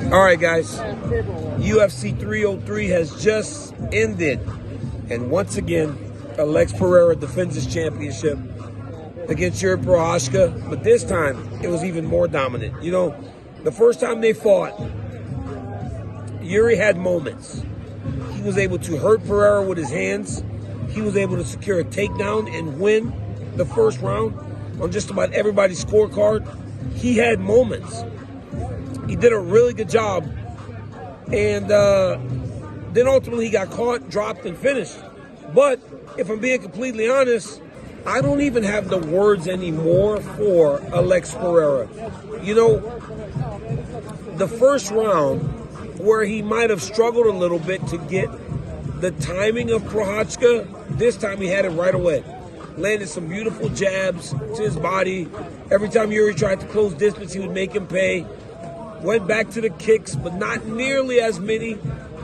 All right, guys. UFC 303 has just ended. And once again, Alex Pereira defends his championship against Jiri Prochazka. But this time, it was even more dominant. You know, the first time they fought, Jiri had moments. He was able to hurt Pereira with his hands. He was able to secure a takedown and win the first round on just about everybody's scorecard. He had moments. He did a really good job. And then ultimately he got caught, dropped, and finished. But if I'm being completely honest, I don't even have the words anymore for Alex Pereira. You know, the first round where he might have struggled a little bit to get the timing of Prochazka, this time he had it right away. Landed some beautiful jabs to his body. Every time Jiri tried to close distance, he would make him pay. Went back to the kicks, but not nearly as many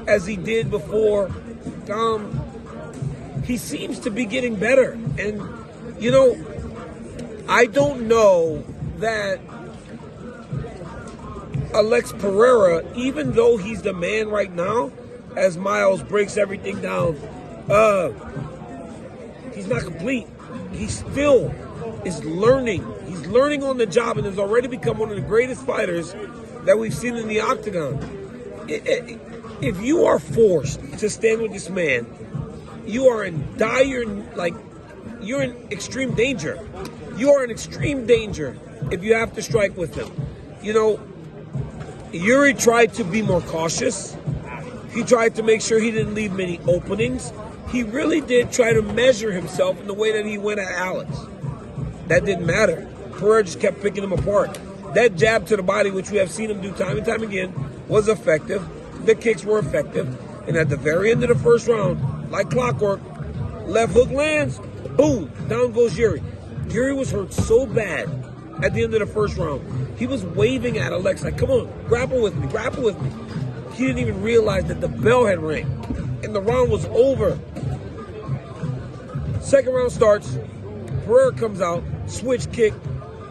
as he did before. He seems to be getting better. And, you know, I don't know that Alex Pereira, even though he's the man right now, as Miles breaks everything down, he's not complete. He still is learning. He's learning on the job and has already become one of the greatest fighters that we've seen in the octagon. If you are forced to stand with this man, you are in dire, you're in extreme danger. You are in extreme danger if you have to strike with him. You know, Jiri tried to be more cautious. He tried to make sure he didn't leave many openings. He really did try to measure himself in the way that he went at Alex. That didn't matter. Pereira just kept picking him apart. That jab to the body, which we have seen him do time and time again, was effective. The kicks were effective. And at the very end of the first round, like clockwork, left hook lands, boom, down goes Jiri. Jiri was hurt so bad at the end of the first round. He was waving at Alex like, come on, grapple with me, grapple with me. He didn't even realize that the bell had rang and the round was over. Second round starts. Pereira comes out, switch kick,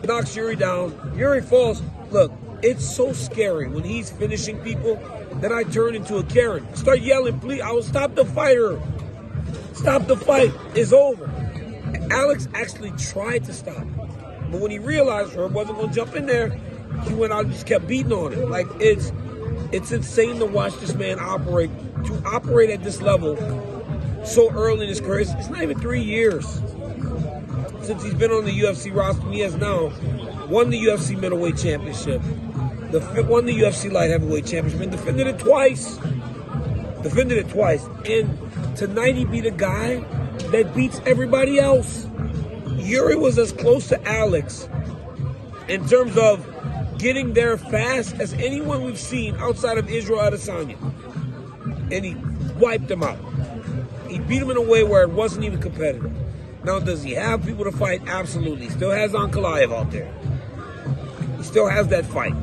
knocks Jiri down. Jiri falls. Look, it's so scary when he's finishing people that I turn into a Karen. Start yelling, please, I will stop the fighter. Stop the fight. It's over. Alex actually tried to stop. But when he realized Herb wasn't going to jump in there, he went out and just kept beating on him. Like, it's insane to watch this man operate. To operate at this level so early in his career. It's not even 3 years since he's been on the UFC roster. He has now won the UFC middleweight championship, won the UFC light heavyweight championship, and defended it twice. And tonight he beat a guy that beats everybody else. Jiri was as close to Alex in terms of getting there fast as anyone we've seen outside of Israel Adesanya. And he wiped him out. He beat him in a way where it wasn't even competitive. Now, does he have people to fight? Absolutely. He still has Ankalaev out there. He still has that fight.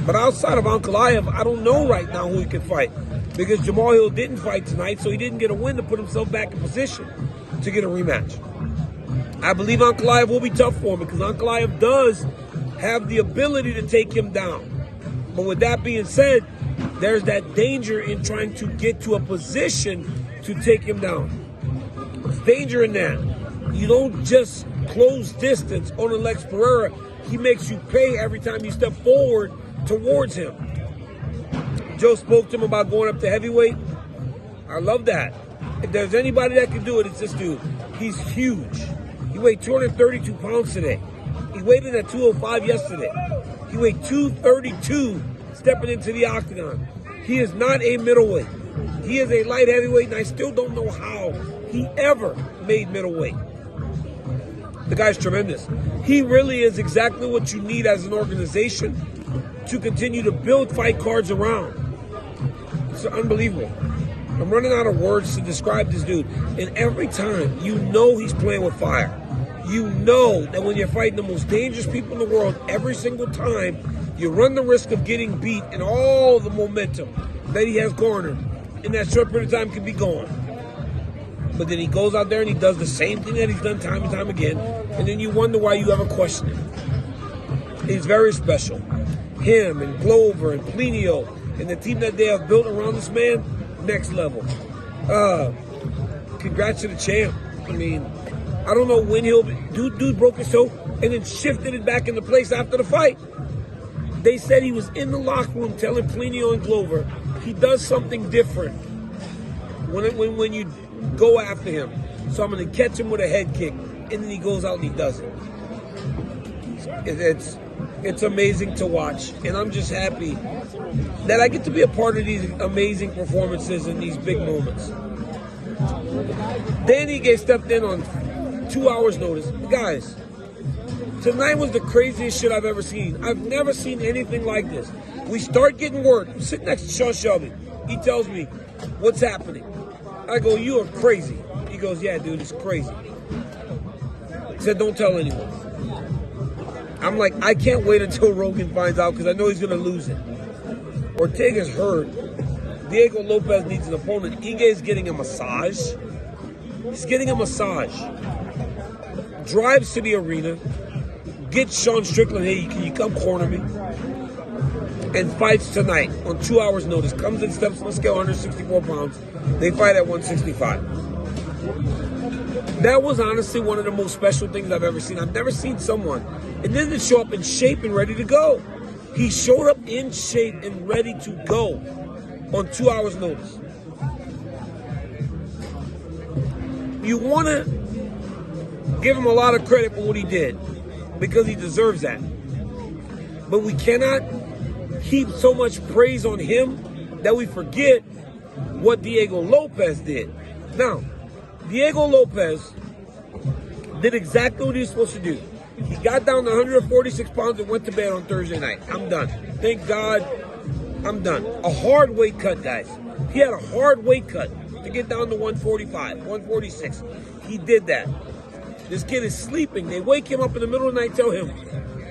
But outside of Ankalaev, I don't know right now who he can fight. Because Jamal Hill didn't fight tonight, so he didn't get a win to put himself back in position to get a rematch. I believe Ankalaev will be tough for him because Ankalaev does have the ability to take him down. But with that being said, there's that danger in trying to get to a position to take him down. There's danger in that. You don't just close distance on Alex Pereira. He makes you pay every time you step forward towards him. Joe spoke to him about going up to heavyweight. I love that. If there's anybody that can do it, it's this dude. He's huge. He weighed 232 pounds today. He weighed in at 205 yesterday. He weighed 232 stepping into the octagon. He is not a middleweight. He is a light heavyweight, and I still don't know how he ever made middleweight. The guy's tremendous. He really is exactly what you need as an organization to continue to build fight cards around. It's unbelievable. I'm running out of words to describe this dude. And every time, you know he's playing with fire. You know that when you're fighting the most dangerous people in the world, every single time, you run the risk of getting beat, and all the momentum that he has garnered in that short period of time can be gone. But then he goes out there and he does the same thing that he's done time and time again, and then you wonder why you ever question him. He's very special. him and Glover and Plinio and the team that they have built around this man, next level. Congrats to the champ. I mean, I don't know when he'll be. Dude broke his toe and then shifted it back into place after the fight. They said he was in the locker room telling Plinio and Glover he does something different when you go after him. So I'm going to catch him with a head kick, and then he goes out and he does it. It's amazing to watch, and I'm just happy that I get to be a part of these amazing performances and these big moments. Dan Ige stepped in on 2 hours notice. Guys, tonight was the craziest shit I've ever seen. I've never seen anything like this. We start getting word. I'm sitting next to Sean Shelby. He tells me, what's happening? I go, you are crazy. He goes, yeah, dude, it's crazy. He said, don't tell anyone. I'm like, I can't wait until Rogan finds out because I know he's going to lose it. Ortega's hurt. Diego Lopes needs an opponent. Ige is getting a massage. He's getting a massage. Drives to the arena. Gets Sean Strickland, hey, can you come corner me? And fights tonight on 2 hours notice. Comes and steps on the scale, 164 pounds. They fight at 165. That was honestly one of the most special things I've ever seen. I've never seen someone, and then to show up in shape and ready to go. He showed up in shape and ready to go on 2 hours notice. You want to give him a lot of credit for what he did because he deserves that. But we cannot heap so much praise on him that we forget what Diego Lopes did. Now, Diego Lopes did exactly what he was supposed to do. He got down to 146 pounds and went to bed on Thursday night. I'm done. Thank God, I'm done. A hard weight cut, guys. He had a hard weight cut to get down to 145, 146. He did that. This kid is sleeping. They wake him up in the middle of the night, tell him,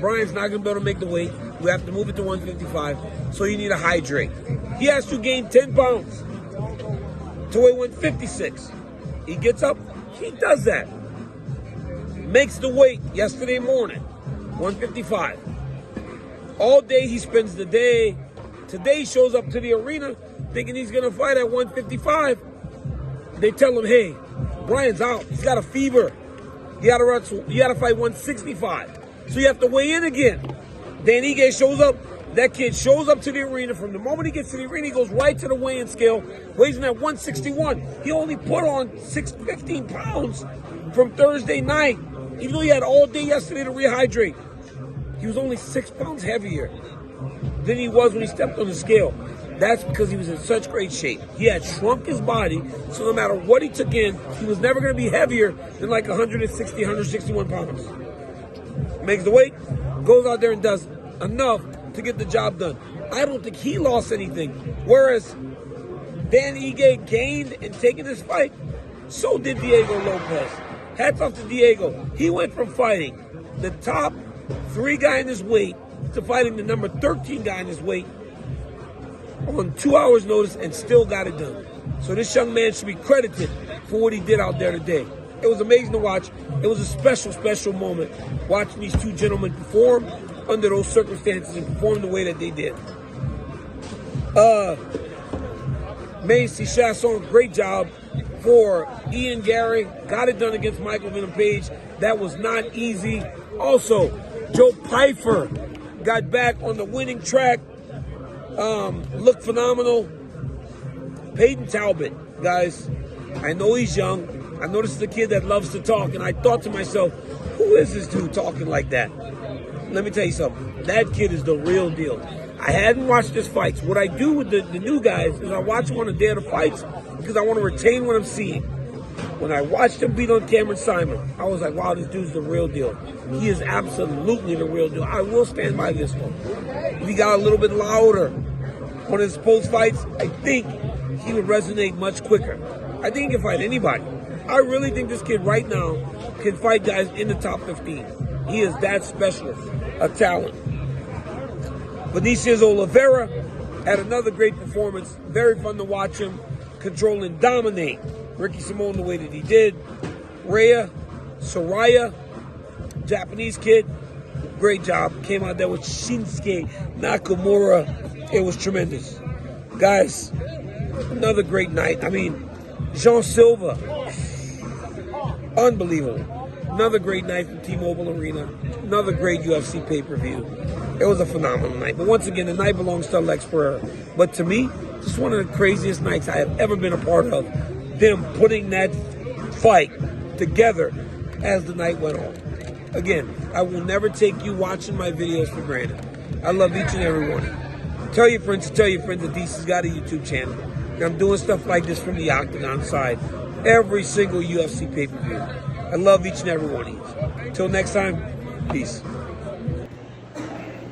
Brian's not going to be able to make the weight. We have to move it to 155, so you need to hydrate. He has to gain 10 pounds to weigh 156. He gets up, he does that. Makes the weight yesterday morning, 155. All day he spends the day. Today he shows up to the arena thinking he's going to fight at 155. They tell him, hey, Brian's out. He's got a fever. You got to fight 165. So you have to weigh in again. Dan Ige shows up. That kid shows up to the arena. From the moment he gets to the arena, he goes right to the weigh-in scale, weighs in at 161. He only put on 15 pounds from Thursday night. Even though he had all day yesterday to rehydrate, he was only 6 pounds heavier than he was when he stepped on the scale. That's because he was in such great shape. He had shrunk his body, so no matter what he took in, he was never going to be heavier than like 160, 161 pounds. Makes the weight, goes out there and does enough to get the job done. I don't think he lost anything. Whereas Dan Ige gained in taking this fight, so did Diego Lopes. Hats off to Diego. He went from fighting the top 3 guy in his weight to fighting the number 13 guy in his weight on 2 hours notice and still got it done. So this young man should be credited for what he did out there today. It was amazing to watch. It was a special, special moment watching these two gentlemen perform under those circumstances and perform the way that they did. Macy Chasson, great job for Ian Garry. Got it done against Michael Venom Page. That was not easy. Also, Joe Pyfer got back on the winning track. Looked phenomenal. Payton Talbot, guys, I know he's young. I know this is a kid that loves to talk, and I thought to myself, who is this dude talking like that? Let me tell you something. That kid is the real deal. I hadn't watched his fights. What I do with the new guys is I watch them on the day of the fights because I want to retain what I'm seeing. When I watched him beat on Cameron Simon, I was like, wow, this dude's the real deal. He is absolutely the real deal. I will stand by this one. If he got a little bit louder on his post fights, I think he would resonate much quicker. I think he can fight anybody. I really think this kid right now can fight guys in the top 15. He is that special a talent. Vinicius Oliveira had another great performance. Very fun to watch him control and dominate Ricky Simon the way that he did. Soraya, Japanese kid, Great job. Came out there with Shinsuke Nakamura. It was tremendous. Guys, another great night. I mean, Jean Silva. Unbelievable. Another great night from T-Mobile Arena. Another great UFC pay-per-view. It was a phenomenal night. But once again, the night belongs to Alex Pereira. But to me, just one of the craziest nights I have ever been a part of. Them putting that fight together as the night went on. Again, I will never take you watching my videos for granted. I love each and every one. Tell your friends that DC's got a YouTube channel. And I'm doing stuff like this from the octagon side. Every single UFC pay-per-view. I love each and every one of you. Until next time, peace.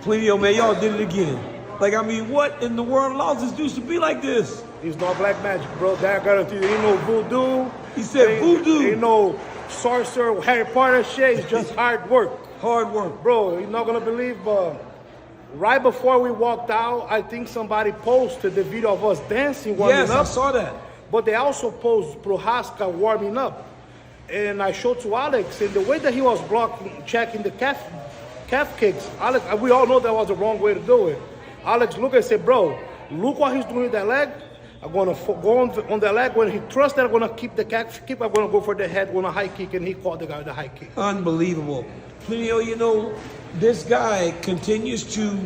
Plenio, man, y'all did it again. Like, I mean, what in the world allows this dude to be like this? He's not black magic, bro. That I guarantee you. Ain't no voodoo. He said voodoo. Ain't no sorcerer, Harry Potter shit. It's just hard work. Hard work. Bro, you're not going to believe, right before we walked out, I think somebody posted the video of us dancing, warming up. Yes, I saw that. But they also posted Prochazka warming up. And I showed to Alex, and the way that he was blocking, checking the calf kicks, Alex, we all know that was the wrong way to do it. Alex looked and said, bro, look what he's doing with that leg. I'm going to go on the leg. When he trusts that I'm going to keep the calf kick, I'm going to go for the head on a high kick, and he caught the guy with the high kick. Unbelievable. Plenio, you know, this guy continues to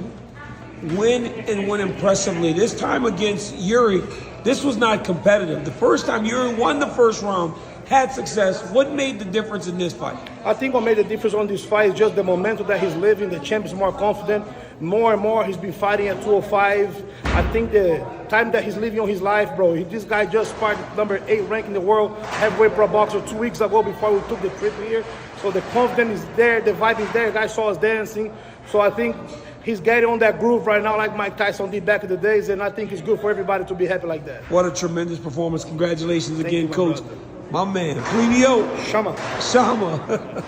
win and win impressively. This time against Jiri, this was not competitive. The first time Jiri won the first round, had success. What made the difference in this fight? I think what made the difference on this fight is just the momentum that he's living. The champ is more confident. More and more, he's been fighting at 205. I think the time that he's living on his life, bro, this guy just fought number 8 rank in the world, heavyweight pro boxer 2 weeks ago before we took the trip here. So the confidence is there, the vibe is there. The guy saw us dancing. So I think he's getting on that groove right now like Mike Tyson did back in the days, and I think it's good for everybody to be happy like that. What a tremendous performance. Congratulations again, you, Coach. Brother. My man, Plenio. Chama. Chama.